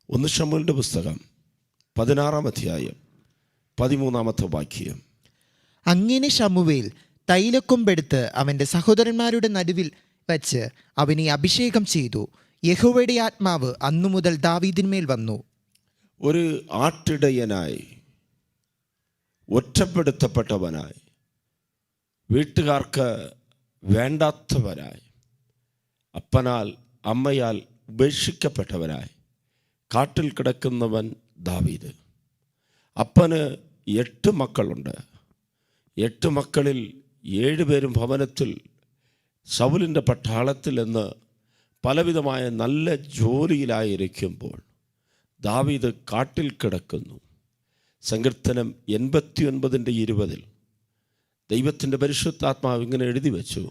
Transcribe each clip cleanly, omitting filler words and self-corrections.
ഒന്ന് ശമൂവേലിന്റെ പുസ്തകം 16-ാം അധ്യായം 13-ാമത്തെ വാക്യം. അങ്ങനെ ശമൂവേൽ തൈലക്കൊമ്പെടുത്ത് അവൻ്റെ സഹോദരന്മാരുടെ നടുവിൽ വച്ച് അവനെ അഭിഷേകം ചെയ്തു. യഹോവയുടെ ആത്മാവ് അന്നു മുതൽ ദാവീദിന്മേൽ വന്നു. ഒരു ആട്ടിടയനായി, ഒറ്റപ്പെടുത്തപ്പെട്ടവനായി, വീട്ടുകാർക്ക് വേണ്ടാത്തവനായി, അപ്പനാൽ അമ്മയാൽ ഉപേക്ഷിക്കപ്പെട്ടവനായി കാട്ടിൽ കിടക്കുന്നവൻ ദാവീദ്. അപ്പന് 8 മക്കളുണ്ട്. 8 മക്കളിൽ 7 പേരും ഭവനത്തിൽ ശൗലിൻ്റെ പട്ടാളത്തിൽ നിന്ന് പലവിധമായ നല്ല ജോലിയിലായിരിക്കുമ്പോൾ ദാവീദ് കാട്ടിൽ കിടക്കുന്നു. സങ്കീർത്തനം 89:20 ദൈവത്തിൻ്റെ പരിശുദ്ധാത്മാവ് ഇങ്ങനെ എഴുതി വച്ചു: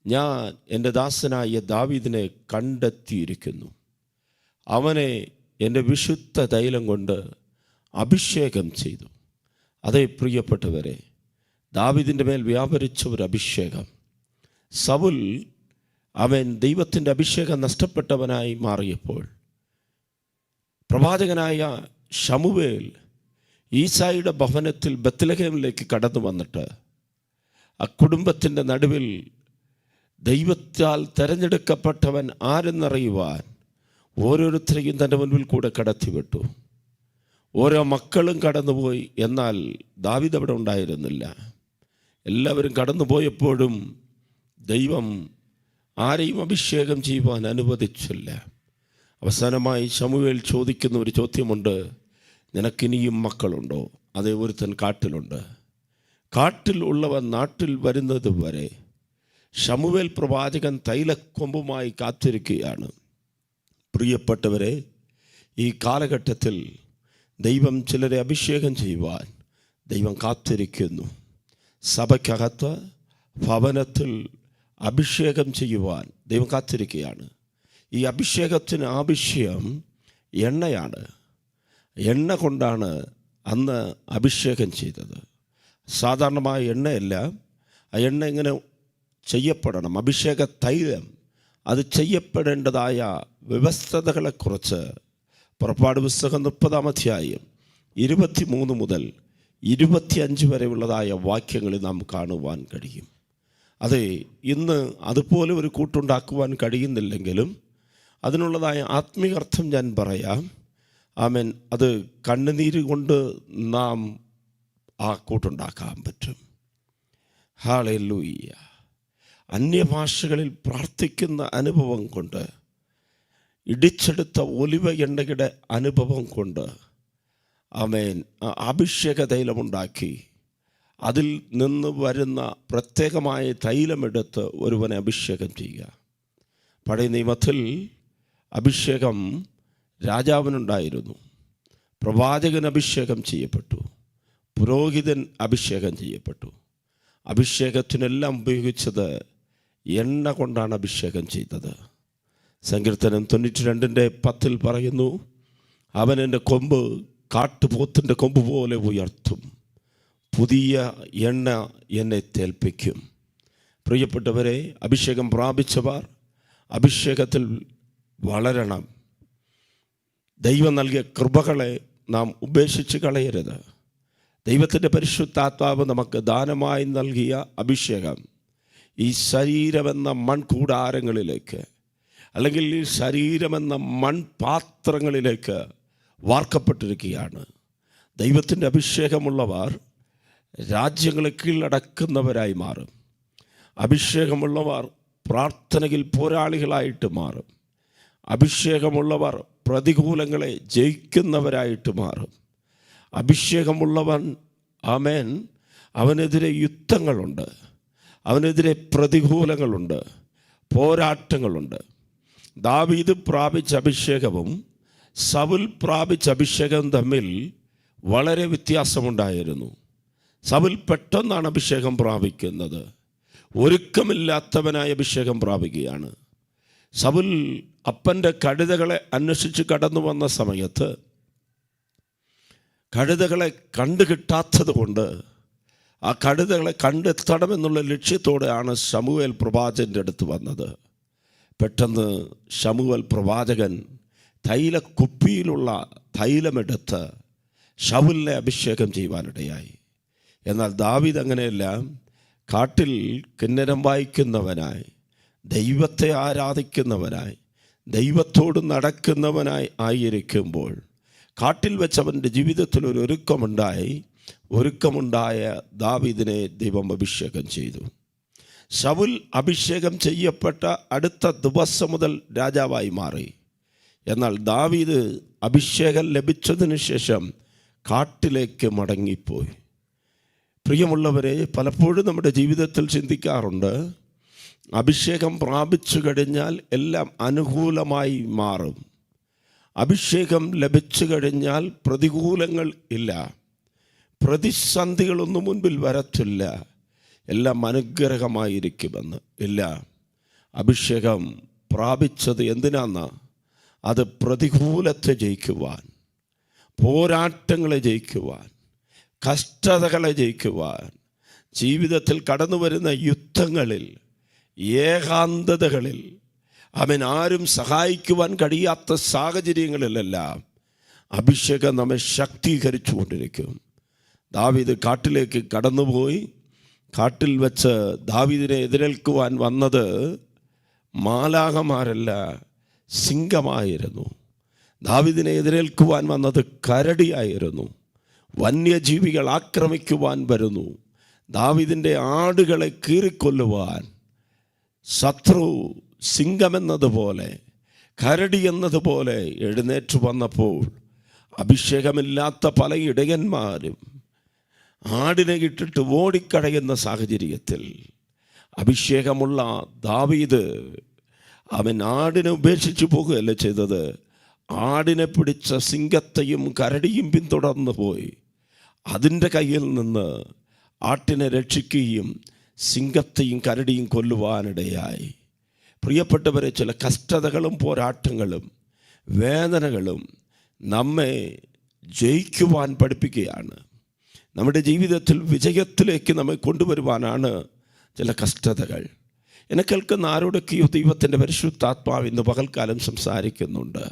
ഞാൻ എൻ്റെ ദാസനായ ദാവീദിനെ കണ്ടെത്തിയിരിക്കുന്നു, അവനെ എൻ്റെ വിശുദ്ധ തൈലം കൊണ്ട് അഭിഷേകം ചെയ്തു. അതേ പ്രിയപ്പെട്ടവരെ, ദാവീദിൻ്റെ മേൽ വ്യാപരിച്ച ഒരു അഭിഷേകം. സൗൽ അവൻ ദൈവത്തിൻ്റെ അഭിഷേകം നഷ്ടപ്പെട്ടവനായി മാറിയപ്പോൾ പ്രവാചകനായ ശമൂവേൽ ഈസായിയുടെ ഭവനത്തിൽ ബത്ലഹേമിലേക്ക് കടന്നു വന്നിട്ട് ആ കുടുംബത്തിൻ്റെ നടുവിൽ ദൈവത്താൽ തിരഞ്ഞെടുക്കപ്പെട്ടവൻ ആരെന്നറിയുവാൻ ഓരോരുത്തരെയും തൻ്റെ മുൻപിൽ കൂടെ കടത്തിവിട്ടു. ഓരോ മക്കളും കടന്നുപോയി. എന്നാൽ ദാവീദ് അവിടെ ഉണ്ടായിരുന്നില്ല. എല്ലാവരും കടന്നുപോയപ്പോഴും ദൈവം ആരെയും അഭിഷേകം ചെയ്യുവാൻ അനുവദിച്ചില്ല. അവസാനമായി ശമൂവേൽ ചോദിക്കുന്ന ഒരു ചോദ്യമുണ്ട്: നിനക്കിനിയും മക്കളുണ്ടോ? അതേ, ഒരുത്തൻ കാട്ടിലുണ്ട്. കാട്ടിൽ ഉള്ളവൻ നാട്ടിൽ വരുന്നത് വരെ ശമൂവേൽ പ്രവാചകൻ തൈലക്കൊമ്പുമായി കാത്തിരിക്കുകയാണ്. പ്രിയപ്പെട്ടവരെ, ഈ കാലഘട്ടത്തിൽ ദൈവം ചിലരെ അഭിഷേകം ചെയ്യുവാൻ ദൈവം കാത്തിരിക്കുന്നു. സഭയ്ക്കകത്ത്, ഭവനത്തിൽ അഭിഷേകം ചെയ്യുവാൻ ദൈവം കാത്തിരിക്കുകയാണ്. ഈ അഭിഷേകത്തിന് ആവശ്യം എണ്ണയാണ്. എണ്ണ കൊണ്ടാണ് അന്ന് അഭിഷേകം ചെയ്തത്. സാധാരണമായ എണ്ണയല്ല. ആ എണ്ണ ഇങ്ങനെ ചെയ്യപ്പെടണം. അഭിഷേക തൈലം അത് ചെയ്യപ്പെടേണ്ടതായ വ്യവസ്ഥതകളെക്കുറിച്ച് പുറപ്പാട് പുസ്തകം 30-ാം അധ്യായം 23 മുതൽ 25 വരെയുള്ളതായ വാക്യങ്ങളിൽ നാം കാണുവാൻ കഴിയും. അതെ, ഇന്ന് അതുപോലെ ഒരു കൂട്ടുണ്ടാക്കുവാൻ കഴിയുന്നില്ലെങ്കിലും അതിനുള്ളതായ ആത്മീയർത്ഥം ഞാൻ പറയാം. ആമേൻ. അത് കണ്ണുനീര് കൊണ്ട് നാം ആ കൂട്ടുണ്ടാക്കാൻ പറ്റും. ഹല്ലേലൂയ. അന്യഭാഷകളിൽ പ്രാർത്ഥിക്കുന്ന അനുഭവം കൊണ്ട്, ഇടിച്ചെടുത്ത ഒലിവ എണ്ണയുടെ അനുഭവം കൊണ്ട് ആമേൻ അഭിഷേക തൈലമുണ്ടാക്കി അതിൽ നിന്ന് വരുന്ന പ്രത്യേകമായ തൈലമെടുത്ത് ഒരുവനെ അഭിഷേകം ചെയ്യുക. പഴയ നിയമത്തിൽ അഭിഷേകം രാജാവിനുണ്ടായിരുന്നു. പ്രവാചകൻ അഭിഷേകം ചെയ്യപ്പെട്ടു. പുരോഹിതൻ അഭിഷേകം ചെയ്യപ്പെട്ടു. അഭിഷേകത്തിനെല്ലാം ഉപയോഗിച്ചത് എണ്ണ കൊണ്ടാണ് അഭിഷേകം ചെയ്തത്. സങ്കീർത്തനം 92:10 പറയുന്നു: അവൻ എൻ്റെ കൊമ്പ് കാട്ടുപോത്തിൻ്റെ കൊമ്പ് പോലെ ഉയർത്തും, പുതിയ എണ്ണ എന്നെ തേൽപ്പിക്കും. പ്രിയപ്പെട്ടവരെ, അഭിഷേകം പ്രാപിച്ചവർ അഭിഷേകത്തിൽ വളരണം. ദൈവം നൽകിയ കൃപകളെ നാം ഉപേക്ഷിച്ച് കളയരുത്. ദൈവത്തിൻ്റെ പരിശുദ്ധാത്മാവ് നമുക്ക് ദാനമായി നൽകിയ അഭിഷേകം ഈ ശരീരമെന്ന മൺകൂടാരങ്ങളിലേക്ക്, അല്ലെങ്കിൽ ഈ ശരീരമെന്ന മൺപാത്രങ്ങളിലേക്ക് വാർക്കപ്പെട്ടിരിക്കുകയാണ്. ദൈവത്തിൻ്റെ അഭിഷേകമുള്ളവർ രാജ്യങ്ങളെ കീഴടക്കുന്നവരായി മാറും. അഭിഷേകമുള്ളവർ പ്രാർത്ഥനയിൽ പോരാളികളായിട്ട് മാറും. അഭിഷേകമുള്ളവർ പ്രതികൂലങ്ങളെ ജയിക്കുന്നവരായിട്ട് മാറും. അഭിഷേകമുള്ളവൻ ആമേൻ, അവനെതിരെ യുദ്ധങ്ങളുണ്ട്, അവനെതിരെ പ്രതികൂലങ്ങളുണ്ട്, പോരാട്ടങ്ങളുണ്ട്. ദാവീദ് പ്രാപിച്ച അഭിഷേകവും സൗൽ പ്രാപിച്ച അഭിഷേകവും തമ്മിൽ വളരെ വ്യത്യാസമുണ്ടായിരുന്നു. സൗൽ പെട്ടെന്നാണ് അഭിഷേകം പ്രാപിക്കുന്നത്. ഒരുക്കമില്ലാത്തവനായ അഭിഷേകം പ്രാപിക്കുകയാണ്. സൗൽ അപ്പൻ്റെ കഴുതകളെ അന്വേഷിച്ച് കടന്നു വന്ന സമയത്ത് കഴുതകളെ കണ്ടുകിട്ടാത്തത് കൊണ്ട് ആ കഴുതകളെ കണ്ടെത്തണമെന്നുള്ള ലക്ഷ്യത്തോടെയാണ് ശമൂവേൽ പ്രവാചകൻ്റെ അടുത്ത് വന്നത്. പെട്ടെന്ന് ശമൂവേൽ പ്രവാചകൻ തൈലക്കുപ്പിയിലുള്ള തൈലമെടുത്ത് ശൗലിനെ അഭിഷേകം ചെയ്യുവാനിടയായി. എന്നാൽ ദാവീദ് അങ്ങനെയല്ല. കാട്ടിൽ കിന്നരം വായിക്കുന്നവനായി, ദൈവത്തെ ആരാധിക്കുന്നവനായി, ദൈവത്തോട് നടക്കുന്നവനായി ആയിരിക്കുമ്പോൾ കാട്ടിൽ വെച്ച് അവൻ്റെ ജീവിതത്തിൽ ഒരു ഒരുക്കമുണ്ടായ ദാവീദിനെ ദൈവം അഭിഷേകം ചെയ്തു. ശൗൽ അഭിഷേകം ചെയ്യപ്പെട്ട അടുത്ത ദിവസം മുതൽ രാജാവായി മാറി. എന്നാൽ ദാവീദ് അഭിഷേകം ലഭിച്ചതിന് ശേഷം കാട്ടിലേക്ക് മടങ്ങിപ്പോയി. പ്രിയമുള്ളവരെ, പലപ്പോഴും നമ്മുടെ ജീവിതത്തിൽ ചിന്തിക്കാറുണ്ട്, അഭിഷേകം പ്രാപിച്ചു കഴിഞ്ഞാൽ എല്ലാം അനുകൂലമായി മാറും. അഭിഷേകം ലഭിച്ചു കഴിഞ്ഞാൽ പ്രതികൂലങ്ങൾ ഇല്ല, പ്രതിസന്ധികളൊന്നും മുൻപിൽ വരത്തില്ല, എല്ലാം അനുഗ്രഹമായിരിക്കുമെന്ന്. ഇല്ല. അഭിഷേകം പ്രാപിച്ചത് എന്തിനാന്ന്? അത് പ്രതികൂലത്തെ ജയിക്കുവാൻ, പോരാട്ടങ്ങളെ ജയിക്കുവാൻ, കഷ്ടതകളെ ജയിക്കുവാൻ, ജീവിതത്തിൽ കടന്നു വരുന്ന യുദ്ധങ്ങളിൽ, ഏകാന്തതകളിൽ, അവൻ ആരും സഹായിക്കുവാൻ കഴിയാത്ത സാഹചര്യങ്ങളിലെല്ലാം അഭിഷേകം നമ്മെ ശക്തീകരിച്ചു കൊണ്ടിരിക്കും. ദാവീദ് കാട്ടിലേക്ക് കടന്നുപോയി. കാട്ടിൽ വെച്ച് ദാവീദിനെ എതിരേൽക്കുവാൻ വന്നത് മാലാഖമാരല്ല, സിംഹമായിരുന്നു. ദാവീദിനെ എതിരേൽക്കുവാൻ വന്നത് കരടിയായിരുന്നു. വന്യജീവികൾ ആക്രമിക്കുവാൻ വരുന്നു. ദാവീദിൻ്റെ ആടുകളെ കീറിക്കൊല്ലുവാൻ ശത്രു സിംഹമെന്നതുപോലെ, കരടി എന്നതുപോലെ എഴുന്നേറ്റ് വന്നപ്പോൾ അഭിഷേകമില്ലാത്ത പല ഇടയന്മാരും ആടിനെ ഇട്ടിട്ട് ഓടിക്കടയുന്ന സാഹചര്യത്തിൽ അഭിഷേകമുള്ള ദാവീദ് അവൻ ആടിനെ ഉപേക്ഷിച്ചു പോകുകയല്ല ചെയ്തത്. ആടിനെ പിടിച്ച സിംഹത്തെയും കരടിയും പിന്തുടർന്നു പോയി അതിൻ്റെ കയ്യിൽ നിന്ന് ആട്ടിനെ രക്ഷിക്കുകയും സിംഹത്തെയും കരടിയും കൊല്ലുവാനിടയായി. പ്രിയപ്പെട്ടവരെ, ചില കഷ്ടതകളും പോരാട്ടങ്ങളും വേദനകളും നമ്മെ ജയിക്കുവാൻ പഠിപ്പിക്കുകയാണ്. നമ്മുടെ ജീവിതത്തിൽ വിജയത്തിലേക്ക് നമ്മെ കൊണ്ടുവരുവാനാണ് ചില കഷ്ടതകൾ. എന്നെ കേൾക്കുന്ന ആരോടൊക്കെയോ ദൈവത്തിൻ്റെ പരിശുദ്ധാത്മാവ് ഇന്ന് പകൽക്കാലം സംസാരിക്കുന്നുണ്ട്.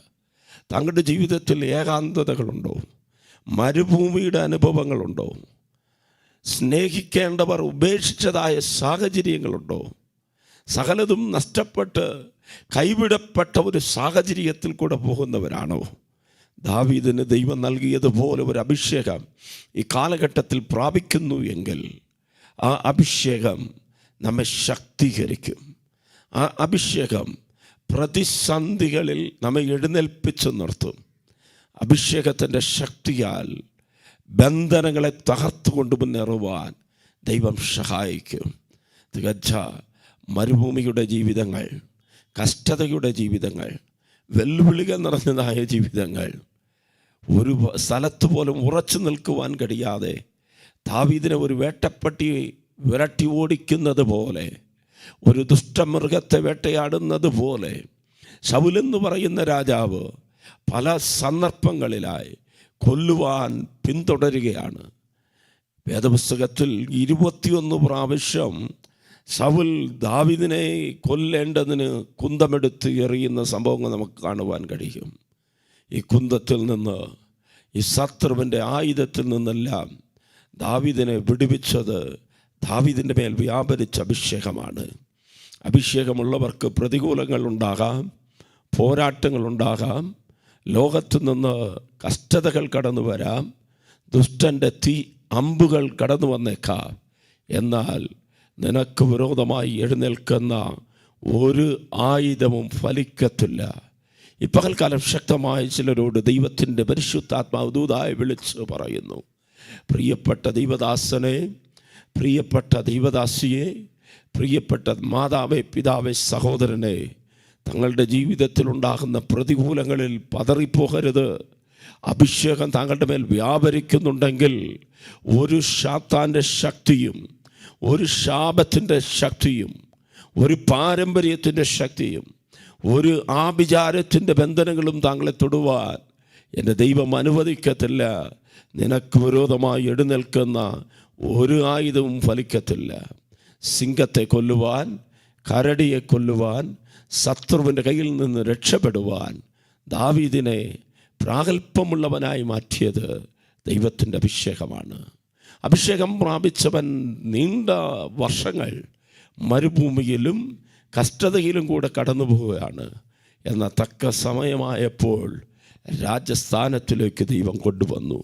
താങ്കളുടെ ജീവിതത്തിൽ ഏകാന്തതകളുണ്ടോ? മരുഭൂമിയുടെ അനുഭവങ്ങളുണ്ടോ? സ്നേഹിക്കേണ്ടവർ ഉപേക്ഷിച്ചതായ സാഹചര്യങ്ങളുണ്ടോ? സകലതും നഷ്ടപ്പെട്ട് കൈവിടപ്പെട്ട ഒരു സാഹചര്യത്തിൽ കൂടെ പോകുന്നവരാണോ? ദാവീദിന് ദൈവം നൽകിയതുപോലെ ഒരു അഭിഷേകം ഈ കാലഘട്ടത്തിൽ പ്രാപിക്കുന്നു എങ്കിൽ ആ അഭിഷേകം നമ്മെ ശക്തീകരിക്കും. ആ അഭിഷേകം പ്രതിസന്ധികളിൽ നമ്മെ എഴുന്നേൽപ്പിച്ചു നിർത്തും. അഭിഷേകത്തിൻ്റെ ശക്തിയാൽ ബന്ധനങ്ങളെ തകർത്തുകൊണ്ട് മുന്നേറുവാൻ ദൈവം സഹായിക്കും. തികച്ച മരുഭൂമിയുടെ ജീവിതങ്ങൾ, കഷ്ടതയുടെ ജീവിതങ്ങൾ, വെല്ലുവിളികൾ നിറഞ്ഞതായ ജീവിതങ്ങൾ, ഒരു സ്ഥലത്ത് പോലും ഉറച്ചു നിൽക്കുവാൻ കഴിയാതെ ദാവീദിനെ ഒരു വേട്ടപ്പട്ടി വിരട്ടി ഓടിക്കുന്നത് പോലെ, ഒരു ദുഷ്ടമൃഗത്തെ വേട്ടയാടുന്നത് പോലെ ശൗലെന്ന് പറയുന്ന രാജാവ് പല സന്ദർഭങ്ങളിലായി കൊല്ലുവാൻ പിന്തുടരുകയാണ്. വേദപുസ്തകത്തിൽ 21 പ്രാവശ്യം ശൗൽ ദാവീദിനെ കൊല്ലേണ്ടതിന് കുന്തമെടുത്ത് എറിയുന്ന സംഭവങ്ങൾ നമുക്ക് കാണുവാൻ കഴിയും. ഈ കുന്തത്തിൽ നിന്ന്, ഈ ശത്രുവിൻ്റെ ആയുധത്തിൽ നിന്നെല്ലാം ദാവീദിനെ വിടുവിച്ചത് ദാവീദിൻ്റെ മേൽ വ്യാപരിച്ച അഭിഷേകമാണ്. അഭിഷേകമുള്ളവർക്ക് പ്രതികൂലങ്ങൾ ഉണ്ടാകാം, പോരാട്ടങ്ങളുണ്ടാകാം, ലോകത്തു നിന്ന് കഷ്ടതകൾ കടന്നു വരാം, ദുഷ്ടൻ്റെ തീ അമ്പുകൾ കടന്നു വന്നേക്കാം. എന്നാൽ നിനക്ക് വിരോധമായി എഴുന്നേൽക്കുന്ന ഒരു ആയുധവും ഫലിക്കത്തില്ല. ഈ പകൽക്കാലം ശക്തമായ ചിലരോട് ദൈവത്തിൻ്റെ പരിശുദ്ധാത്മാവ് ദൂതായി വിളിച്ച് പറയുന്നു, പ്രിയപ്പെട്ട ദൈവദാസനെ, പ്രിയപ്പെട്ട ദൈവദാസിയെ, പ്രിയപ്പെട്ട മാതാവേ, പിതാവേ, സഹോദരനെ, തങ്ങളുടെ ജീവിതത്തിലുണ്ടാകുന്ന പ്രതികൂലങ്ങളിൽ പതറിപ്പോകരുത്. അഭിഷേകം താങ്കളുടെ മേൽ വ്യാപരിക്കുന്നുണ്ടെങ്കിൽ ഒരു സാത്താൻ്റെ ശക്തിയും, ഒരു ശാപത്തിൻ്റെ ശക്തിയും, ഒരു പാരമ്പര്യത്തിൻ്റെ ശക്തിയും, ഒരു ആഭിചാരത്തിൻ്റെ ബന്ധനങ്ങളും താങ്കളെ തൊടുവാൻ എൻ്റെ ദൈവം അനുവദിക്കത്തില്ല. നിനക്ക് വിരോധമായി എഴുന്നേൽക്കുന്ന ഒരു ആയുധവും ഫലിക്കത്തില്ല. സിംഹത്തെ കൊല്ലുവാൻ, കരടിയെ കൊല്ലുവാൻ, ശത്രുവിൻ്റെ കയ്യിൽ നിന്ന് രക്ഷപ്പെടുവാൻ ദാവീദിനെ പ്രാഗൽഭ്യമുള്ളവനായി മാറ്റിയത് ദൈവത്തിൻ്റെ അഭിഷേകമാണ്. അഭിഷേകം പ്രാപിച്ചവൻ നീണ്ട വർഷങ്ങൾ മരുഭൂമിയിലും കഷ്ടതയിലും കൂടെ കടന്നു പോവുകയാണ്. എന്നാൽ തക്ക സമയമായപ്പോൾ രാജസ്ഥാനത്തിലേക്ക് ദൈവം കൊണ്ടുവന്നു.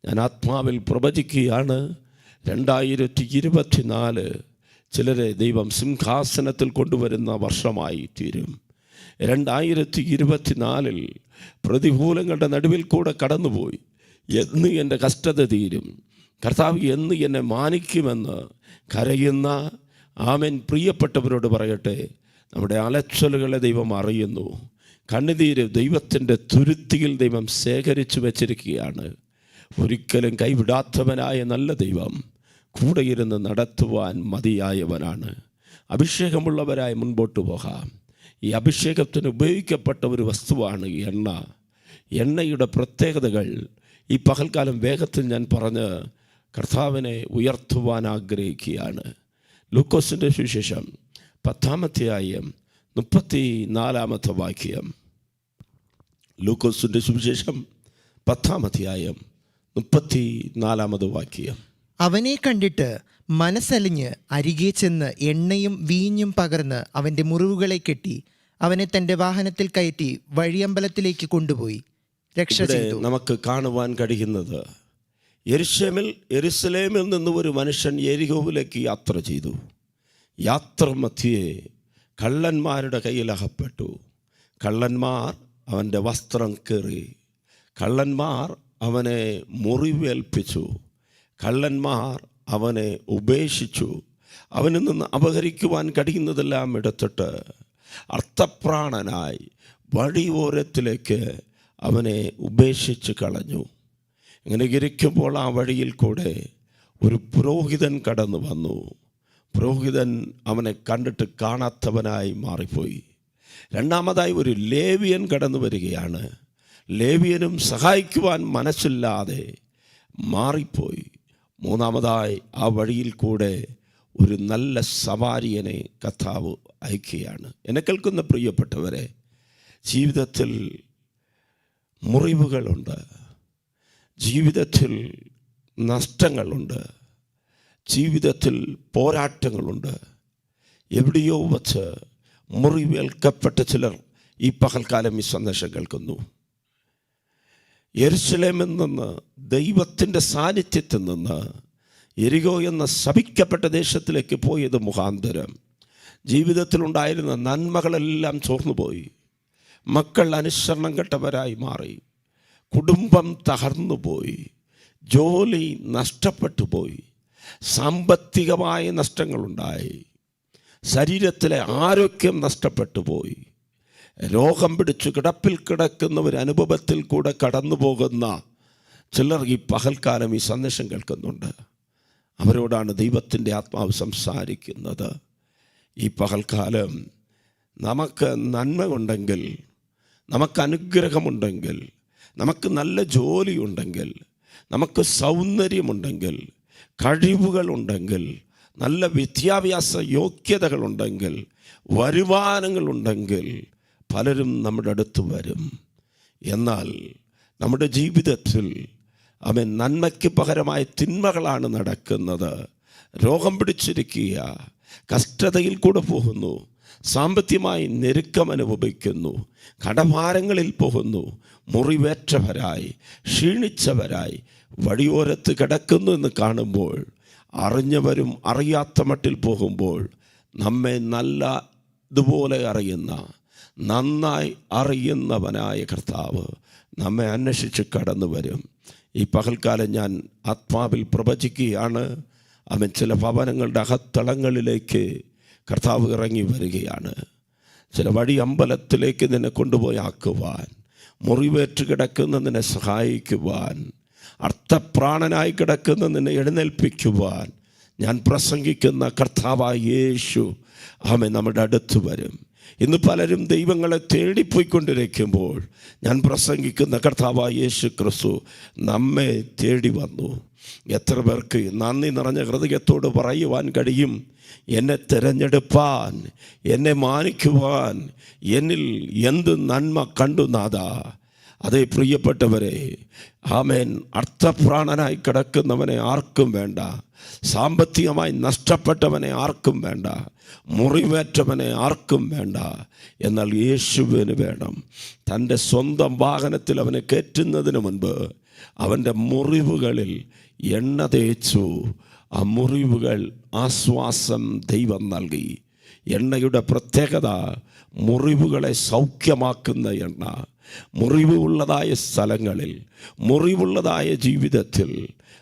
ഞാൻ ആത്മാവിൽ പ്രവചിക്കുകയാണ്, 2024 ചിലരെ ദൈവം സിംഹാസനത്തിൽ കൊണ്ടുവരുന്ന വർഷമായി തീരും. 2024 പ്രതികൂലങ്ങളുടെ നടുവിൽ കൂടെ കടന്നുപോയി. എന്ന് എൻ്റെ കഷ്ടത തീരും, കർത്താവ് എന്ന് എന്നെ മാനിക്കുമെന്ന് കരയുന്ന ആമേൻ പ്രിയപ്പെട്ടവരോട് പറയട്ടെ, നമ്മുടെ അലച്ചലുകളെ ദൈവം അറിയുന്നു. കണ്ണുനീര് ദൈവത്തിൻ്റെ തുരുത്തിയിൽ ദൈവം ശേഖരിച്ചു വച്ചിരിക്കുകയാണ്. ഒരിക്കലും കൈവിടാത്തവനായ നല്ല ദൈവം കൂടെ ഇരുന്ന് നടത്തുവാൻ മതിയായവനാണ്. അഭിഷേകമുള്ളവരായി മുൻപോട്ട് പോകാം. ഈ അഭിഷേകത്തിന് ഉപയോഗിക്കപ്പെട്ട ഒരു വസ്തുവാണ് എണ്ണ. എണ്ണയുടെ പ്രത്യേകതകൾ ഈ പകൽക്കാലം വേഗത്തിൽ ഞാൻ പറഞ്ഞ് കർത്താവിനെ ഉയർത്തുവാൻ ആഗ്രഹിക്കുകയാണ്. ലൂക്കോസിൻ്റെ സുവിശേഷം 10-ാം അധ്യായം 34-ാമത്തെ വാക്യം. ലൂക്കോസിൻ്റെ സുവിശേഷം 10-ാം അധ്യായം 34-ാമത് വാക്യം. അവനെ കണ്ടിട്ട് മനസ്സലിഞ്ഞ് അരികെ ചെന്ന് എണ്ണയും വീഞ്ഞും പകർന്ന് അവൻ്റെ മുറിവുകളെ കെട്ടി അവനെ തൻ്റെ വാഹനത്തിൽ കയറ്റി വഴിയമ്പലത്തിലേക്ക് കൊണ്ടുപോയി രക്ഷ ചെയ്തു. നമുക്ക് കാണുവാൻ കഴിയുന്നത്, യെരുശലേമിൽ നിന്ന് ഒരു മനുഷ്യൻ യെരിഹോവിലേക്ക് യാത്ര ചെയ്തു. യാത്ര മധ്യേ കള്ളന്മാരുടെ കയ്യിൽ അകപ്പെട്ടു. കള്ളന്മാർ അവൻ്റെ വസ്ത്രം കീറി, കള്ളന്മാർ അവനെ മുറിവേൽപ്പിച്ചു, കള്ളന്മാർ അവനെ ഉപേക്ഷിച്ചു. അവനിൽ നിന്ന് അപഹരിക്കുവാൻ കഴിയുന്നതെല്ലാം എടുത്തിട്ട് അർത്ഥപ്രാണനായി വഴിയോരത്തിലേക്ക് അവനെ ഉപേക്ഷിച്ച് കളഞ്ഞു. ഇങ്ങനെ ഇരിക്കുമ്പോൾ ആ വഴിയിൽ കൂടെ ഒരു പുരോഹിതൻ കടന്നു വന്നു. പുരോഹിതൻ അവനെ കണ്ടിട്ട് കാണാത്തവനായി മാറിപ്പോയി. രണ്ടാമതായി ഒരു ലേവിയൻ കടന്നു വരികയാണ്. ലേവിയനും സഹായിക്കുവാൻ മനസ്സില്ലാതെ മാറിപ്പോയി. മൂന്നാമതായി ആ വഴിയിൽ കൂടെ ഒരു നല്ല സവാരിയനെ കർത്താവ് അയക്കുകയാണ്. എന്നെ കേൾക്കുന്ന പ്രിയപ്പെട്ടവരെ, ജീവിതത്തിൽ മുറിവുകളുണ്ട്, ജീവിതത്തിൽ നഷ്ടങ്ങളുണ്ട്, ജീവിതത്തിൽ പോരാട്ടങ്ങളുണ്ട്. എവിടെയോ വച്ച് മുറിവേൽക്കപ്പെട്ട ചിലർ ഈ പകൽക്കാലം ഈ സന്ദേശം കേൾക്കുന്നു. യെരുശലേമിൽ നിന്ന്, ദൈവത്തിൻ്റെ സാന്നിധ്യത്തിൽ നിന്ന് യെരിഹോ എന്ന ശപിക്കപ്പെട്ട ദേശത്തിലേക്ക് പോയത് മുഖാന്തരം ജീവിതത്തിലുണ്ടായിരുന്ന നന്മകളെല്ലാം ചോർന്നുപോയി. മക്കൾ അനുസരണം കെട്ടവരായി മാറി, കുടുംബം തകർന്നുപോയി, ജോലി നഷ്ടപ്പെട്ടു പോയി, സാമ്പത്തികമായ നഷ്ടങ്ങളുണ്ടായി, ശരീരത്തിലെ ആരോഗ്യം നഷ്ടപ്പെട്ടു പോയി, രോഗം പിടിച്ചു കിടപ്പിൽ കിടക്കുന്ന ഒരു അനുഭവത്തിൽ കൂടെ കടന്നു പോകുന്ന ചിലർ ഈ പകൽക്കാലം ഈ സന്ദേശം കേൾക്കുന്നുണ്ട്. അവരോടാണ് ദൈവത്തിൻ്റെ ആത്മാവ് സംസാരിക്കുന്നത്. ഈ പകൽക്കാലം നമുക്ക് നന്മ ഉണ്ടെങ്കിൽ, നമുക്ക് അനുഗ്രഹമുണ്ടെങ്കിൽ, നമുക്ക് നല്ല ജോലിയുണ്ടെങ്കിൽ, നമുക്ക് സൗന്ദര്യമുണ്ടെങ്കിൽ, കഴിവുകളുണ്ടെങ്കിൽ, നല്ല വിദ്യാഭ്യാസ യോഗ്യതകളുണ്ടെങ്കിൽ, വരുമാനങ്ങളുണ്ടെങ്കിൽ പലരും നമ്മുടെ അടുത്ത് വരും. എന്നാൽ നമ്മുടെ ജീവിതത്തിൽ അവൻ നന്മയ്ക്ക് പകരമായ തിന്മകളാണ് നടക്കുന്നത്. രോഗം പിടിച്ചിരിക്കുക, കഷ്ടതയിൽ കൂടെ പോകുന്നു, സാമ്പത്തികമായി ഞെരുക്കം അനുഭവിക്കുന്നു, കടഭാരങ്ങളിൽ പോകുന്നു, മുറിവേറ്റവരായി ക്ഷീണിച്ചവരായി വഴിയോരത്ത് കിടക്കുന്നു എന്ന് കാണുമ്പോൾ, അറിഞ്ഞവരും അറിയാത്ത മട്ടിൽ പോകുമ്പോൾ, നമ്മെ നല്ല ഇതുപോലെ അറിയുന്ന, നന്നായി അറിയുന്നവനായ കർത്താവ് നമ്മെ അന്വേഷിച്ച് കടന്നു വരും. ഈ പകൽക്കാലം ഞാൻ ആത്മാവിൽ പ്രവചിക്കുകയാണ്. അവൻ ചില ഭവനങ്ങളുടെ അകത്തളങ്ങളിലേക്ക് കർത്താവ് ഇറങ്ങി വരികയാണ്. ചില വഴി അമ്പലത്തിലേക്ക് നിന്നെ കൊണ്ടുപോയി ആക്കുവാൻ, മുറിവേറ്റ് കിടക്കുന്ന നിന്നെ സഹായിക്കുവാൻ, അർത്ഥപ്രാണനായി കിടക്കുന്ന നിന്നെ എഴുന്നേൽപ്പിക്കുവാൻ ഞാൻ പ്രസംഗിക്കുന്ന കർത്താവായ യേശു അവൻ നമ്മുടെ അടുത്ത് വരും. ഇന്ന് പലരും ദൈവങ്ങളെ തേടിപ്പോയിക്കൊണ്ടിരിക്കുമ്പോൾ ഞാൻ പ്രസംഗിക്കുന്ന കർത്താവായ യേശു ക്രിസ്തു നമ്മെ തേടി വന്നു. എത്ര പേർക്ക് നന്ദി നിറഞ്ഞ ഹൃദയത്തോട് പറയുവാൻ കഴിയും, എന്നെ തിരഞ്ഞെടുപ്പാൻ, എന്നെ മാനിക്കുവാൻ എന്നിൽ എന്ത് നന്മ കണ്ടു നാഥാ. അതേ പ്രിയപ്പെട്ടവരെ, ആമേൻ, അർത്ഥപ്രാണനായി കിടക്കുന്നവനെ ആർക്കും വേണ്ട, സാമ്പത്തികമായി നഷ്ടപ്പെട്ടവനെ ആർക്കും വേണ്ട, മുറിവേറ്റവനെ ആർക്കും വേണ്ട. എന്നാൽ യേശുവിന് വേണം. തൻ്റെ സ്വന്തം വാഹനത്തിൽ അവനെ കയറ്റുന്നതിന് മുൻപ് അവൻ്റെ മുറിവുകളിൽ എണ്ണ തേച്ചു. ആ മുറിവുകൾ ആശ്വാസം ദൈവം നൽകി. എണ്ണയുടെ പ്രത്യേകത മുറിവുകളെ സൗഖ്യമാക്കുന്ന എണ്ണ. മുറിവുള്ളതായ സ്ഥലങ്ങളിൽ, മുറിവുള്ളതായ ജീവിതത്തിൽ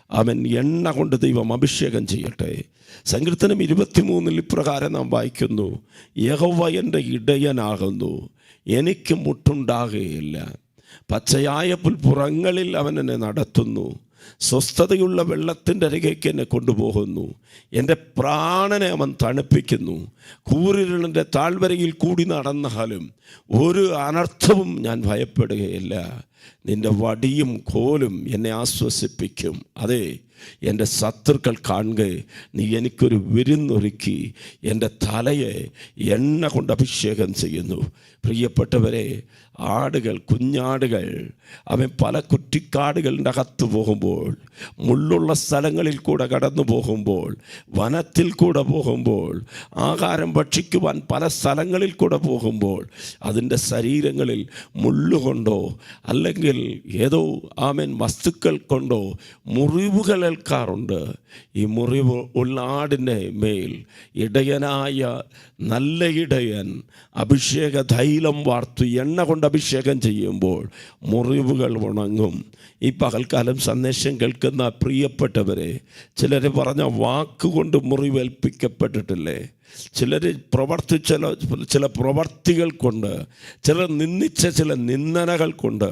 അവൻ എണ്ണ കൊണ്ട് ദൈവം അഭിഷേകം ചെയ്യട്ടെ. സങ്കീർത്തനം 23 ഇപ്രകാരം നാം വായിക്കുന്നു, യഹോവ എൻ്റെ ഇടയനാകുന്നു, എനിക്ക് മുട്ടുണ്ടാകുകയില്ല. പച്ചയായ പുൽപ്പുറങ്ങളിൽ അവൻ എന്നെ നടത്തുന്നു, സ്വസ്ഥതയുള്ള വെള്ളത്തിൻ്റെ അരികേക്ക് എന്നെ കൊണ്ടുപോകുന്നു. എൻ്റെ പ്രാണനെ അവൻ തണുപ്പിക്കുന്നു. കൂരിരുളിൻ്റെ താഴ്വരയിൽ കൂടി നടന്നാലും ഒരു അനർത്ഥവും ഞാൻ ഭയപ്പെടുകയില്ല. നിൻ്റെ വടിയും കോലും എന്നെ ആശ്വസിപ്പിക്കും. അതെ, എൻ്റെ ശത്രുക്കൾ കാണുക, നീ എനിക്കൊരു വിരുന്നൊരുക്കി എൻ്റെ തലയെ എണ്ണ കൊണ്ട് അഭിഷേകം ചെയ്യുന്നു. പ്രിയപ്പെട്ടവരെ, ആടുകൾ, കുഞ്ഞാടുകൾ അവൻ പല കുറ്റിക്കാടുകളുടെ അകത്ത് പോകുമ്പോൾ, മുള്ളുള്ള സ്ഥലങ്ങളിൽ കൂടെ കടന്നു പോകുമ്പോൾ, വനത്തിൽ കൂടെ പോകുമ്പോൾ, ആഹാരം ഭക്ഷിക്കുവാൻ പല സ്ഥലങ്ങളിൽ കൂടെ പോകുമ്പോൾ അതിൻ്റെ ശരീരങ്ങളിൽ മുള്ളുകൊണ്ടോ അല്ലെങ്കിൽ ഏതോ വസ്തുക്കൾ കൊണ്ടോ മുറിവുകൾ ഏൽക്കാറുണ്ട്. ഈ മുറിവ് ഉള്ള ആടിൻ്റെ മേൽ ഇടയനായ നല്ല ഇടയൻ അഭിഷേക തൈലം വാർത്തു എണ്ണ കൊണ്ട് അഭിഷേകം ചെയ്യുമ്പോൾ മുറിവുകൾ ഉണങ്ങും. ഈ പകൽക്കാലം സന്ദേശം കേൾക്കുന്ന പ്രിയപ്പെട്ടവരെ, ചിലർ പറഞ്ഞ വാക്കുകൊണ്ട് മുറിവേൽപ്പിക്കപ്പെട്ടിട്ടില്ലേ? ചിലർ പ്രവർത്തിച്ച ചില പ്രവർത്തികൾ കൊണ്ട്, ചിലർ നിന്ദിച്ച ചില നിന്ദനകൾ കൊണ്ട്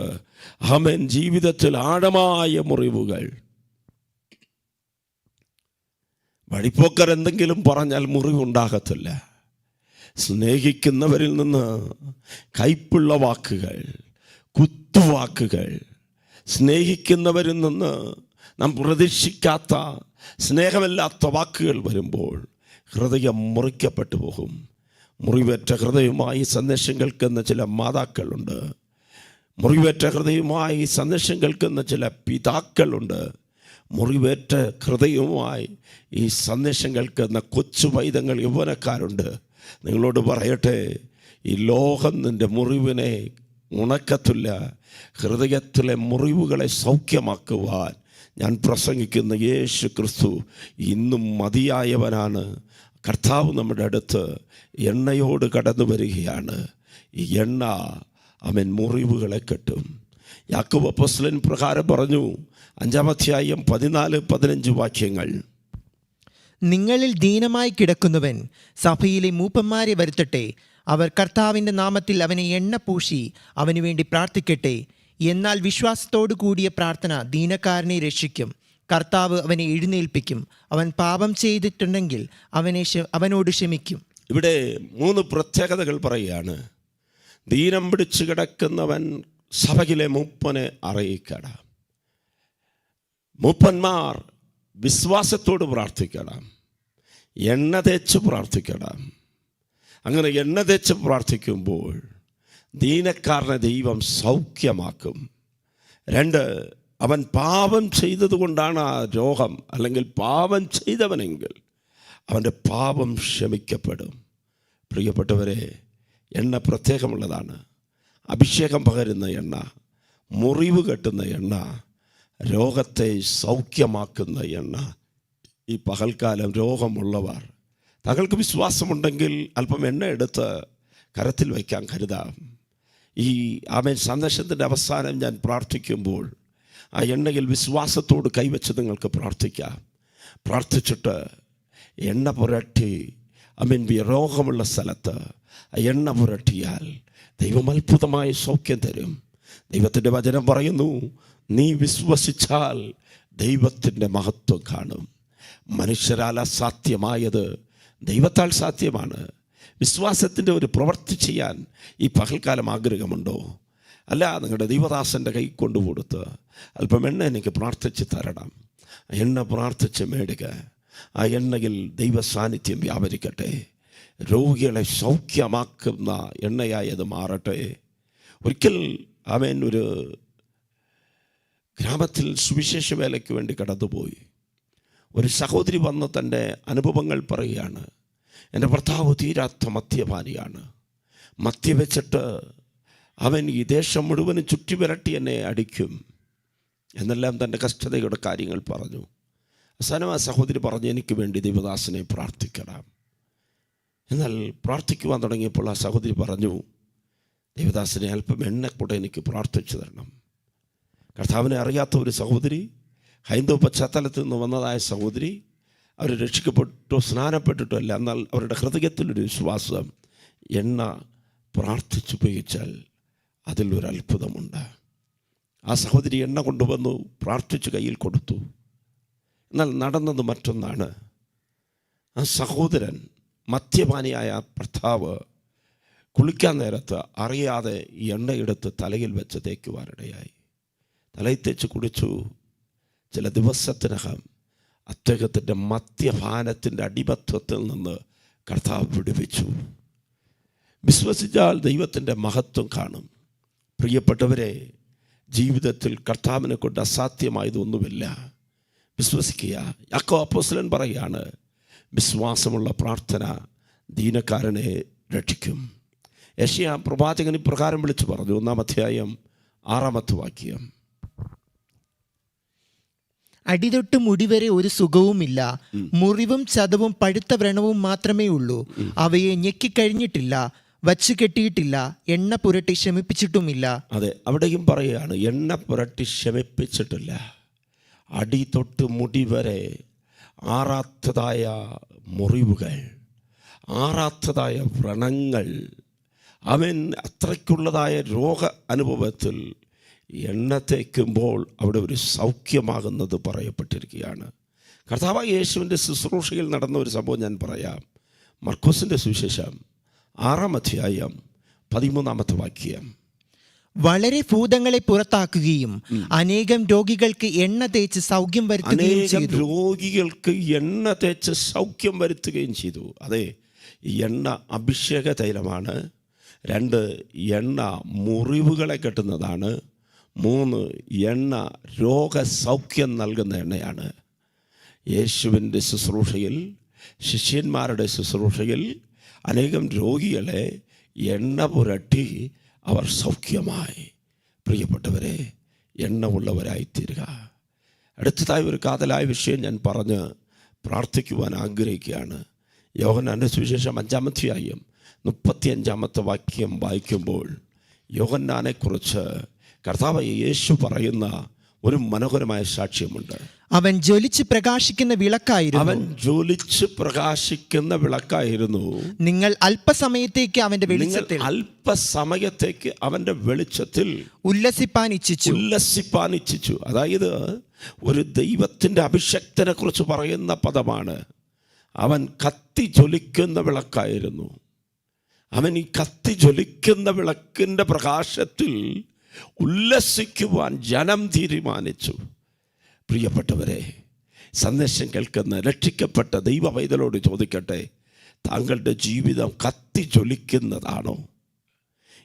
ആമേൻ ജീവിതത്തിൽ ആഴമായ മുറിവുകൾ. വഴിപ്പോക്കർ എന്തെങ്കിലും പറഞ്ഞാൽ മുറിവുണ്ടാകത്തില്ല. സ്നേഹിക്കുന്നവരിൽ നിന്ന് കയ്പുള്ള വാക്കുകൾ, കുത്തുവാക്കുകൾ, സ്നേഹിക്കുന്നവരിൽ നിന്ന് നാം പ്രതീക്ഷിക്കാത്ത സ്നേഹമില്ലാത്ത വാക്കുകൾ വരുമ്പോൾ ഹൃദയം മുറിക്കപ്പെട്ടു പോകും. മുറിവേറ്റ ഹൃദയവുമായി സന്ദേശം കേൾക്കുന്ന ചില മാതാക്കളുണ്ട്. മുറിവേറ്റ ഹൃദയവുമായി സന്ദേശം കേൾക്കുന്ന ചില പിതാക്കളുണ്ട്. മുറിവേറ്റ ഹൃദയവുമായി ഈ സന്ദേശം കേൾക്കുന്ന കൊച്ചു പൈതങ്ങൾ, യൗവനക്കാരുണ്ട്. നിങ്ങളോട് പറയട്ടെ, ഈ ലോകം നിൻ്റെ മുറിവിനെ ഉണക്കത്തില്ല. ഹൃദയത്തിലെ മുറിവുകളെ സൗഖ്യമാക്കുവാൻ ഞാൻ പ്രസംഗിക്കുന്ന യേശു ക്രിസ്തു ഇന്നും മതിയായവനാണ്. കർത്താവ് നമ്മുടെ അടുത്ത് എണ്ണയോട് കടന്നു വരികയാണ്. ഈ എണ്ണ അവൻ മുറിവുകളെ കെട്ടും. യാക്കോബ് അപ്പോസ്തലൻ പ്രകാരം പറഞ്ഞു, 5-ാം അധ്യായം 14-15 വാക്യങ്ങൾ. നിങ്ങളിൽ ദീനമായി കിടക്കുന്നവൻ സഭയിലെ മൂപ്പന്മാരെ വരുത്തട്ടെ. അവർ കർത്താവിൻ്റെ നാമത്തിൽ അവനെ എണ്ണ പൂശി അവന് വേണ്ടി പ്രാർത്ഥിക്കട്ടെ. എന്നാൽ വിശ്വാസത്തോടു കൂടിയ പ്രാർത്ഥന ദീനക്കാരനെ രക്ഷിക്കും. കർത്താവ് അവനെ എഴുന്നേൽപ്പിക്കും. അവൻ പാപം ചെയ്തിട്ടുണ്ടെങ്കിൽ അവനോട് ക്ഷമിക്കും. ഇവിടെ 3 പ്രത്യേകതകൾ പറയുകയാണ്. ദീനം പിടിച്ചു കിടക്കുന്നവൻ സഭയിലെ മൂപ്പനെ അറിയിക്കണം. മൂപ്പന്മാർ വിശ്വാസത്തോട് പ്രാർത്ഥിക്കണം, എണ്ണ തേച്ച് പ്രാർത്ഥിക്കണം. അങ്ങനെ എണ്ണ തേച്ച് പ്രാർത്ഥിക്കുമ്പോൾ ദീനക്കാരനെ ദൈവം സൗഖ്യമാക്കും. 2, അവൻ പാപം ചെയ്തതുകൊണ്ടാണ് ആ രോഗം, അല്ലെങ്കിൽ പാപം ചെയ്തവനെങ്കിൽ അവൻ്റെ പാപം ക്ഷമിക്കപ്പെടും. പ്രിയപ്പെട്ടവരെ, എണ്ണ പ്രത്യേകമുള്ളതാണ്. അഭിഷേകം പകരുന്ന എണ്ണ, മുറിവ് കെട്ടുന്ന എണ്ണ, രോഗത്തെ സൗഖ്യമാക്കുന്ന എണ്ണ. ഈ പകൽക്കാലം രോഗമുള്ളവർ, തങ്ങൾക്ക് വിശ്വാസമുണ്ടെങ്കിൽ അല്പം എണ്ണ എടുത്ത് കരത്തിൽ വയ്ക്കാൻ കരുതാം. ഈ സന്ദേശത്തിൻ്റെ അവസാനം ഞാൻ പ്രാർത്ഥിക്കുമ്പോൾ ആ എണ്ണയിൽ വിശ്വാസത്തോട് കൈവച്ച് നിങ്ങൾക്ക് പ്രാർത്ഥിക്കാം. പ്രാർത്ഥിച്ചിട്ട് എണ്ണ പുരട്ടി രോഗമുള്ള സ്ഥലത്ത് എണ്ണ പുരട്ടിയാൽ ദൈവം അത്ഭുതമായ സൗഖ്യം തരും. ദൈവത്തിൻ്റെ വചനം പറയുന്നു, നീ വിശ്വസിച്ചാൽ ദൈവത്തിൻ്റെ മഹത്വം കാണും. മനുഷ്യരാൽ അസാധ്യമായത് ദൈവത്താൽ സാധ്യമാണ്. വിശ്വാസത്തിൻ്റെ ഒരു പ്രവൃത്തി ചെയ്യാൻ ഈ പകൽക്കാലം ആഗ്രഹമുണ്ടോ? അല്ല, നിങ്ങളുടെ ദൈവദാസൻ്റെ കൈ കൊണ്ടുകൊടുത്ത് അല്പം എണ്ണ എനിക്ക് പ്രാർത്ഥിച്ച് തരണം. എണ്ണ പ്രാർത്ഥിച്ച് മേടുക. ആ എണ്ണയിൽ ദൈവ സാന്നിധ്യം വ്യാപരിക്കട്ടെ. രോഗികളെ സൗഖ്യമാക്കുന്ന എണ്ണയായി അത് മാറട്ടെ. ഒരിക്കൽ അവൻ ഒരു ഗ്രാമത്തിൽ സുവിശേഷ വേലയ്ക്ക് വേണ്ടി കടന്നുപോയി. ഒരു സഹോദരി വന്ന് തൻ്റെ അനുഭവങ്ങൾ പറയുകയാണ്. എൻ്റെ ഭർത്താവ് തീരാത്ത മദ്യപാനിയാണ്. മദ്യവെച്ചിട്ട് അവൻ ഈ ദേശം മുഴുവനും ചുറ്റി വിരട്ടി എന്നെ അടിക്കും എന്നെല്ലാം തൻ്റെ കഷ്ടതയുടെ കാര്യങ്ങൾ പറഞ്ഞു. അവസാനം ആ സഹോദരി പറഞ്ഞു, എനിക്ക് വേണ്ടി ദൈവദാസനെ പ്രാർത്ഥിക്കണം. എന്നാൽ പ്രാർത്ഥിക്കുവാൻ തുടങ്ങിയപ്പോൾ ആ സഹോദരി പറഞ്ഞു, ദൈവദാസനെ അല്പം എണ്ണ കൂടെ എനിക്ക് പ്രാർത്ഥിച്ചു തരണം. കർത്താവിനെ അറിയാത്ത ഒരു സഹോദരി, ഹൈന്ദവ പശ്ചാത്തലത്തിൽ നിന്ന് വന്നതായ സഹോദരി, അവർ രക്ഷിക്കപ്പെട്ടോ സ്നാനപ്പെട്ടിട്ടോ അല്ല, എന്നാൽ അവരുടെ ഹൃദയത്തിലൊരു വിശ്വാസം, എണ്ണ പ്രാർത്ഥിച്ചുപയോഗിച്ചാൽ അതിലൊരു അത്ഭുതമുണ്ട്. ആ സഹോദരി എണ്ണ കൊണ്ടുവന്നു പ്രാർത്ഥിച്ച് കയ്യിൽ കൊടുത്തു. എന്നാൽ നടന്നത് മറ്റൊന്നാണ്. ആ സഹോദരൻ, മദ്യപാനിയായ ഭർത്താവ്, കുളിക്കാൻ നേരത്ത് അറിയാതെ എണ്ണയെടുത്ത് തലയിൽ വെച്ച് തേക്കുവാനിടയായി. തലയിൽ തേച്ച് കുടിച്ചു. ചില ദിവസത്തിനകം അദ്ദേഹത്തിൻ്റെ മദ്യപാനത്തിൻ്റെ അടിമത്വത്തിൽ നിന്ന് കർത്താവ് വിടുവിച്ചു. വിശ്വസിച്ചാൽ ദൈവത്തിൻ്റെ മഹത്വം കാണും. പ്രിയപ്പെട്ടവരെ, ജീവിതത്തിൽ കർത്താവിനെ കൊണ്ട് അസാധ്യമായതൊന്നുമില്ല. വിശ്വസിക്കുക. യാക്കോബ് അപ്പോസ്തലൻ പറയുകയാണ്, വിശ്വാസമുള്ള പ്രാർത്ഥന ദീനക്കാരനെ രക്ഷിക്കും. യെശയ്യാ പ്രവാചകൻ ഇപ്രകാരം വിളിച്ചു പറഞ്ഞു, 1-ാം അധ്യായം 6-ാമത്തെ വാക്യം, അടിതൊട്ട് മുടിവരെ ഒരു സുഖവുമില്ല, മുറിവും ചതവും പഴുത്ത വ്രണവും മാത്രമേ ഉള്ളൂ. അവയെ ഞെക്കിക്കഴിഞ്ഞിട്ടില്ല, വച്ചു കെട്ടിയിട്ടില്ല, എണ്ണ പുരട്ടി ശമിപ്പിച്ചിട്ടുമില്ല. അതെ, അവിടെയും പറയുകയാണ്, എണ്ണ പുരട്ടി ശമിപ്പിച്ചിട്ടില്ല. അടി തൊട്ട് മുടി വരെ ആറാത്തതായ മുറിവുകൾ, ആറാത്തതായ വ്രണങ്ങൾ, അവൻ അത്രയ്ക്കുള്ളതായ രോഗ അനുഭവത്തിൽ എണ്ണ തേക്കുമ്പോൾ അവിടെ ഒരു സൗഖ്യമാകുന്നത് പറയപ്പെട്ടിരിക്കുകയാണ്. കർത്താവായ യേശുവിൻ്റെ ശുശ്രൂഷയിൽ നടന്ന ഒരു സംഭവം ഞാൻ പറയാം. മർക്കോസിൻ്റെ സുവിശേഷം 6-ാം അധ്യായം 13-ാമത്തെ വാക്യം, വളരെ ഭൂതങ്ങളെ പുറത്താക്കുകയും അനേകം രോഗികൾക്ക് എണ്ണ തേച്ച് സൗഖ്യം വരുത്തുകയും ചെയ്തു. രോഗികൾക്ക് എണ്ണ തേച്ച് സൗഖ്യം വരുത്തുകയും ചെയ്തു. അതെ, എണ്ണ അഭിഷേക തൈലമാണ്. 2, എണ്ണ മുറിവുകളെ കെട്ടുന്നതാണ്. 3, എണ്ണ രോഗസൗഖ്യം നൽകുന്ന എണ്ണയാണ്. യേശുവിൻ്റെ ശുശ്രൂഷയിൽ, ശിഷ്യന്മാരുടെ ശുശ്രൂഷയിൽ അനേകം രോഗികളെ എണ്ണ പുരട്ടി അവർ സൗഖ്യമായി. പ്രിയപ്പെട്ടവരെ, എണ്ണ ഉള്ളവരായിത്തീരുക. അടുത്തതായി ഒരു കാതലായ വിഷയം ഞാൻ പറഞ്ഞ് പ്രാർത്ഥിക്കുവാൻ ആഗ്രഹിക്കുകയാണ്. യോഹന്നാന്റെ സുവിശേഷം 5-ാം അധ്യായം 35-ാമത്തെ വാക്യം വായിക്കുമ്പോൾ യോഹന്നാനെക്കുറിച്ച് കർത്താവ് യേശു പറയുന്ന ഒരു മനോഹരമായ സാക്ഷ്യമുണ്ട്. അവൻ ജ്വലിച്ച് പ്രകാശിക്കുന്ന വിളക്കായിരുന്നു. നിങ്ങൾ അല്പസമയത്തേക്ക് അവന്റെ വെളിച്ചത്തിൽ ഉല്ലസിപ്പാൻ ഇച്ഛിച്ചു. അതായത് ഒരു ദൈവത്തിൻ്റെ അഭിഷക്തനെ കുറിച്ച് പറയുന്ന പദമാണ്. അവൻ കത്തി ജ്വലിക്കുന്ന വിളക്കായിരുന്നു. അവൻ ഈ കത്തി ജ്വലിക്കുന്ന വിളക്കിൻ്റെ പ്രകാശത്തിൽ ഉല്ലസിക്കുവാൻ ജനം തീരുമാനിച്ചു. പ്രിയപ്പെട്ടവരെ, സന്ദേശം കേൾക്കുന്ന രക്ഷിക്കപ്പെട്ട ദൈവ പൈതലോട് ചോദിക്കട്ടെ, താങ്കളുടെ ജീവിതം കത്തി ജ്വലിക്കുന്നതാണോ?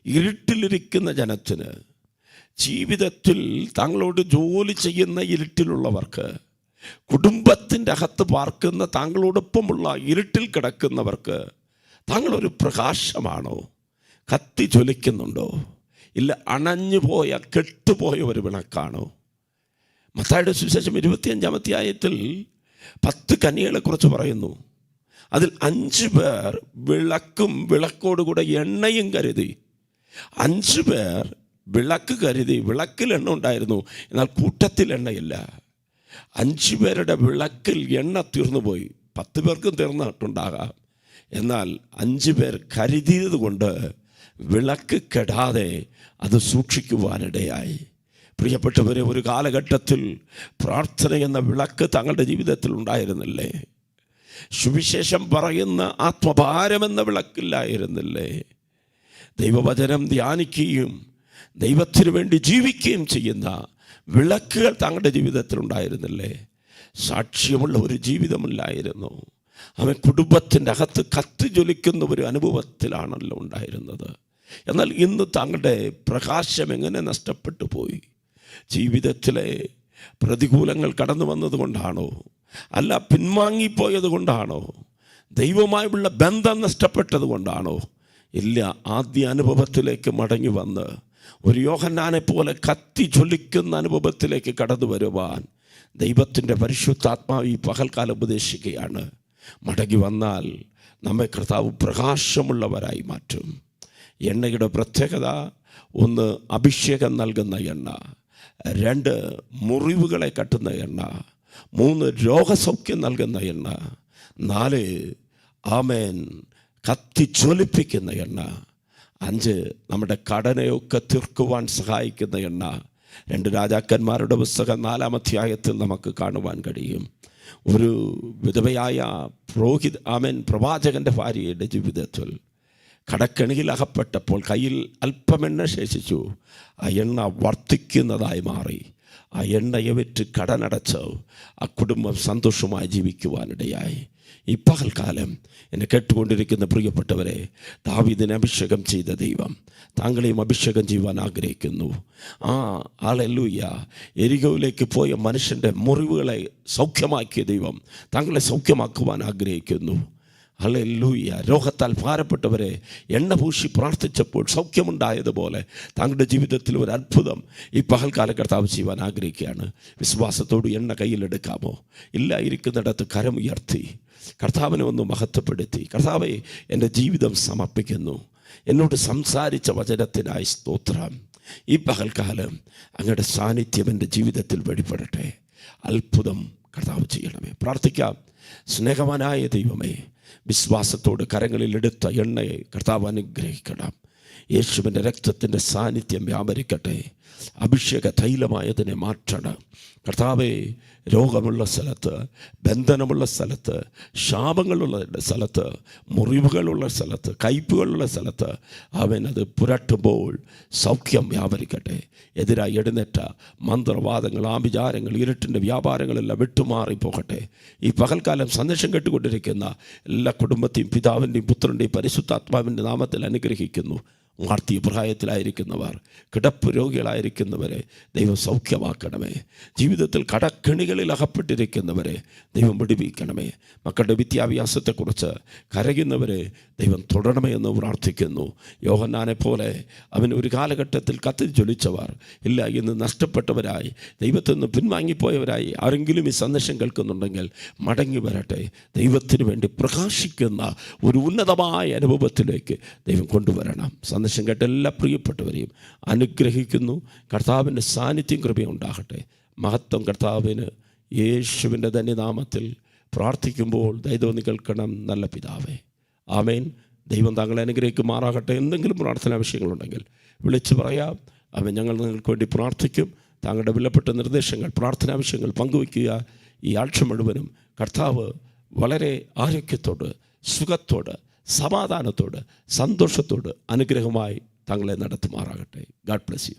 ഇരുട്ടിലിരിക്കുന്ന ജനത്തിന്, ജീവിതത്തിൽ താങ്കളോട് ജോലി ചെയ്യുന്ന ഇരുട്ടിലുള്ളവർക്ക്, കുടുംബത്തിൻ്റെ അകത്ത് പാർക്കുന്ന താങ്കളോടൊപ്പമുള്ള ഇരുട്ടിൽ കിടക്കുന്നവർക്ക് താങ്കളൊരു പ്രകാശമാണോ? കത്തി ജ്വലിക്കുന്നുണ്ടോ? ഇല്ല, അണഞ്ഞുപോയ കെട്ടുപോയ ഒരു വിളക്കാണോ? മത്തായിയുടെ സുവിശേഷം 25-ാം അധ്യായത്തിൽ 10 കന്യകളെക്കുറിച്ച് പറയുന്നു. അതിൽ 5 പേർ വിളക്കും വിളക്കോടുകൂടെ എണ്ണയും കരുതി. 5 പേർ വിളക്ക് കരുതി. വിളക്കിൽ എണ്ണ ഉണ്ടായിരുന്നു, എന്നാൽ കൂട്ടത്തിൽ എണ്ണയില്ല. 5 പേരുടെ വിളക്കിൽ എണ്ണ തീർന്നുപോയി. 10 പേർക്കും തീർന്നിട്ടുണ്ടാകാം, എന്നാൽ 5 പേർ കരുതിയത് കൊണ്ട് വിളക്ക് കെടാതെ അത് സൂക്ഷിക്കുവാനിടയായി. പ്രിയപ്പെട്ടവരെ, ഒരു കാലഘട്ടത്തിൽ പ്രാർത്ഥന എന്ന വിളക്ക് തങ്ങളുടെ ജീവിതത്തിൽ ഉണ്ടായിരുന്നില്ലേ? സുവിശേഷം പറയുന്ന ആത്മഭാരമെന്ന വിളക്കില്ലായിരുന്നില്ലേ? ദൈവവചനം ധ്യാനിക്കുകയും ദൈവത്തിനു വേണ്ടി ജീവിക്കുകയും ചെയ്യുന്ന വിളക്കുകൾ തങ്ങളുടെ ജീവിതത്തിലുണ്ടായിരുന്നില്ലേ? സാക്ഷ്യമുള്ള ഒരു ജീവിതമില്ലായിരുന്നു. അവൻ കുടുംബത്തിൻ്റെ അകത്ത് കത്തി ജ്വലിക്കുന്ന ഒരു അനുഭവത്തിലാണല്ലോ ഉണ്ടായിരുന്നത്. എന്നാൽ ഇന്ന് താങ്കളുടെ പ്രകാശം എങ്ങനെ നഷ്ടപ്പെട്ടു പോയി? ജീവിതത്തിലെ പ്രതികൂലങ്ങൾ കടന്നു വന്നതുകൊണ്ടാണോ? അല്ല, പിൻവാങ്ങിപ്പോയത് കൊണ്ടാണോ? ദൈവവുമായുള്ള ബന്ധം നഷ്ടപ്പെട്ടത് കൊണ്ടാണോ? ഇല്ല, ആദ്യ അനുഭവത്തിലേക്ക് മടങ്ങി വന്ന് ഒരു യോഹന്നാനെ പോലെ കത്തി ജ്വലിക്കുന്ന അനുഭവത്തിലേക്ക് കടന്നു വരുവാൻ ദൈവത്തിൻ്റെ പരിശുദ്ധാത്മാവ് ഈ പകൽക്കാലം ഉപദേശിക്കുകയാണ്. മടങ്ങി വന്നാൽ നമ്മെ കർത്താവ് പ്രകാശമുള്ളവരായി മാറ്റും. എണ്ണയുടെ പ്രത്യേകത: 1, അഭിഷേകം നൽകുന്ന എണ്ണ; 2, മുറിവുകളെ കട്ടുന്ന എണ്ണ; 3, രോഗസൗഖ്യം നൽകുന്ന എണ്ണ; 4, ആമേൻ, കത്തി ജ്വലിപ്പിക്കുന്ന എണ്ണ; 5, നമ്മുടെ കടനയൊക്കെ തീർക്കുവാൻ സഹായിക്കുന്ന എണ്ണ. 2 രാജാക്കന്മാരുടെ പുസ്തകം 4-ാം അധ്യായത്തിൽ നമുക്ക് കാണുവാൻ കഴിയും. ഒരു വിധവയായ പ്രവാചകൻ്റെ ഭാര്യയുടെ ജീവിതത്തിൽ കടക്കെണിയിൽ അകപ്പെട്ടപ്പോൾ കയ്യിൽ അല്പം എണ്ണ ശേഷിച്ചു. ആ എണ്ണ വർദ്ധിക്കുന്നതായി മാറി. ആ എണ്ണയെ വിറ്റ് കടനടച്ച് ആ കുടുംബം സന്തോഷമായി ജീവിക്കുവാനിടയായി. ഈ പകൽക്കാലം എന്നെ കേട്ടുകൊണ്ടിരിക്കുന്ന പ്രിയപ്പെട്ടവരെ, ദാവീദിനെ അഭിഷേകം ചെയ്ത ദൈവം താങ്കളെയും അഭിഷേകം ചെയ്യുവാൻ ആഗ്രഹിക്കുന്നു. ഹല്ലേലൂയ. എരികോവിലേക്ക് പോയ മനുഷ്യൻ്റെ മുറിവുകളെ സൗഖ്യമാക്കിയ ദൈവം താങ്കളെ സൗഖ്യമാക്കുവാൻ ആഗ്രഹിക്കുന്നു. ഹല്ലേലൂയ. രോഗത്താൽ ഭാരപ്പെട്ടവരെ എണ്ണ പൂശി പ്രാർത്ഥിച്ചപ്പോൾ സൗഖ്യമുണ്ടായതുപോലെ താങ്കളുടെ ജീവിതത്തിൽ ഒരു അത്ഭുതം ഈ പകൽക്കാല കർത്താവ് ചെയ്യുവാൻ ആഗ്രഹിക്കുകയാണ്. വിശ്വാസത്തോട് എണ്ണ കയ്യിലെടുക്കാമോ? ഇല്ല, ഇരിക്കുന്നിടത്ത് കരമുയർത്തി കർത്താവിനെ ഒന്ന് മഹത്വപ്പെടുത്തി, കർത്താവേ, എൻ്റെ ജീവിതം സമർപ്പിക്കുന്നു. എന്നോട് സംസാരിച്ച വചനത്തിനായി സ്തോത്രം. ഈ പകൽക്കാലം അങ്ങയുടെ സാന്നിധ്യം എൻ്റെ ജീവിതത്തിൽ വെളിപ്പെടട്ടെ. അത്ഭുതം കർത്താവ് ചെയ്യണമേ. പ്രാർത്ഥിക്കാം. സ്നേഹവാനായ ദൈവമേ, വിശ്വാസത്തോട് കരങ്ങളിലെടുത്ത എണ്ണയെ കർത്താവ് അനുഗ്രഹിക്കണം. യേശുവിൻ്റെ രക്തത്തിൻ്റെ സാന്നിധ്യം വ്യാപരിക്കട്ടെ. അഭിഷേക തൈലമായതിനെ മാറ്റണം കർത്താവേ. രോഗമുള്ള സ്ഥലത്ത്, ബന്ധനമുള്ള സ്ഥലത്ത്, ശാപങ്ങളുള്ള സ്ഥലത്ത്, മുറിവുകളുള്ള സ്ഥലത്ത്, കയ്പുകളുള്ള സ്ഥലത്ത് അവനത് പുരട്ടുമ്പോൾ സൗഖ്യം വ്യാപരിക്കട്ടെ. എതിരായി എഴുന്നേറ്റ മന്ത്രവാദങ്ങൾ, ആഭിചാരങ്ങൾ, ഇരുട്ടിൻ്റെ വ്യാപാരങ്ങളെല്ലാം വിട്ടുമാറിപ്പോകട്ടെ. ഈ പകൽക്കാലം സന്ദേശം കേട്ടുകൊണ്ടിരിക്കുന്ന എല്ലാ കുടുംബത്തെയും പിതാവിൻ്റെയും പുത്രൻ്റെയും പരിശുദ്ധാത്മാവിൻ്റെ നാമത്തിൽ അനുഗ്രഹിക്കുന്നു. വാർദ്ധക്യ പ്രായത്തിലായിരിക്കുന്നവർ, കിടപ്പ് രോഗികളായിരിക്കുന്നവരെ ദൈവം സൗഖ്യമാക്കണമേ. ജീവിതത്തിൽ കടക്കെണികളിൽ അകപ്പെട്ടിരിക്കുന്നവരെ ദൈവം വിടുവിക്കണമേ. മക്കളുടെ വിദ്യാഭ്യാസത്തെക്കുറിച്ച് കരയുന്നവരെ ദൈവം തുടരണമേ എന്ന് പ്രാർത്ഥിക്കുന്നു. യോഹന്നാനെ പോലെ അവൻ ഒരു കാലഘട്ടത്തിൽ കത്തി ജ്വലിച്ചവർ ഇല്ല, ഇന്ന് നഷ്ടപ്പെട്ടവരായി, ദൈവത്തിൽ നിന്ന് പിൻവാങ്ങിപ്പോയവരായി ആരെങ്കിലും ഈ സന്ദേശം കേൾക്കുന്നുണ്ടെങ്കിൽ മടങ്ങി വരട്ടെ. ദൈവത്തിന് വേണ്ടി പ്രകാശിക്കുന്ന ഒരു ഉന്നതമായ അനുഭവത്തിലേക്ക് ദൈവം കൊണ്ടുവരണം. സന്ദേശം കേട്ട എല്ലാ പ്രിയപ്പെട്ടവരെയും അനുഗ്രഹിക്കുന്നു. കർത്താവിൻ്റെ സാന്നിധ്യം കൃപയും ഉണ്ടാകട്ടെ. മഹത്വം കർത്താവിന്. യേശുവിൻ്റെ ധന്യനാമത്തിൽ പ്രാർത്ഥിക്കുമ്പോൾ ദൈവം കേൾക്കണം. നല്ല പിതാവേ, ആമേൻ. ദൈവം താങ്കളെ അനുഗ്രഹിക്കുമാറാകട്ടെ. എന്തെങ്കിലും പ്രാർത്ഥനാ വിഷയങ്ങളുണ്ടെങ്കിൽ വിളിച്ച് പറയാം. അവൻ ഞങ്ങൾ നിങ്ങൾക്ക് വേണ്ടി പ്രാർത്ഥിക്കും. താങ്കളുടെ വിലപ്പെട്ട നിർദ്ദേശങ്ങൾ, പ്രാർത്ഥനാ വിഷയങ്ങൾ പങ്കുവയ്ക്കുക. ഈ ആഴ്ച മുഴുവനും കർത്താവ് വളരെ ആരോഗ്യത്തോട്, സുഖത്തോട്, സമാധാനത്തോട്, സന്തോഷത്തോട് അനുഗ്രഹമായി താങ്കളെ നടത്തുമാറാകട്ടെ. God bless you.